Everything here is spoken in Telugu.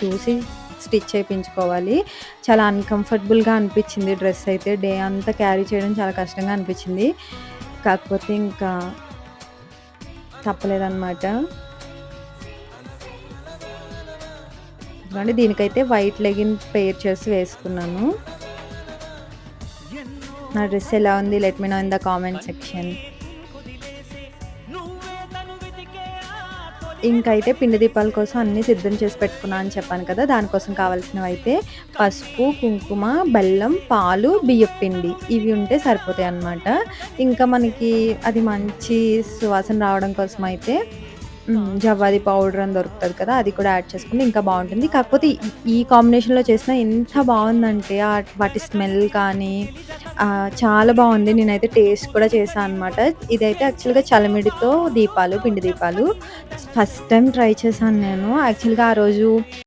చూసి స్టిచ్ చేపించుకోవాలి. చాలా అన్‌కంఫర్టబుల్‌గా అనిపించింది డ్రెస్ అయితే. డే అంతా క్యారీ చేయడం చాలా కష్టంగా అనిపించింది. కాకపోతే ఇంకా తప్పలేదనమాట. ఇదిగోండి దీనికైతే వైట్ లెగిన్ పెయిర్ చేసి వేసుకున్నాను. నా డ్రెస్ ఎలా ఉంది? Let me know in the comment section. ఇంకైతే పిండి దీపాల కోసం అన్నీ సిద్ధం చేసి పెట్టుకున్నా అని చెప్పాను కదా! దానికోసం కావాల్సినవైతే పసుపు, కుంకుమ, బెల్లం, పాలు, బియ్యప్పిండి ఇవి ఉంటే సరిపోతాయన్నమాట. ఇంకా మనకి అది మంచి సువాసన రావడం కోసమయితే జవ్వాది పౌడర్ అని దొరుకుతది కదా! అది కూడా యాడ్ చేసుకుంటే ఇంకా బావుంటుంది. కాకపోతే ఈ కాంబినేషన్‌లో చేసినా ఎంత బావుందంటే వాటి స్మెల్ కానీ చాలా బావుంది. నేనైతే టేస్ట్ కూడా చేశా అనమాట. ఇదైతే యాక్చువల్‌గా చలిమిడితో దీపాలు, పిండి దీపాలు. ఫస్ట్ టైమ్ ట్రై చేశాను నేను. యాక్చువల్‌గా ఆ రోజు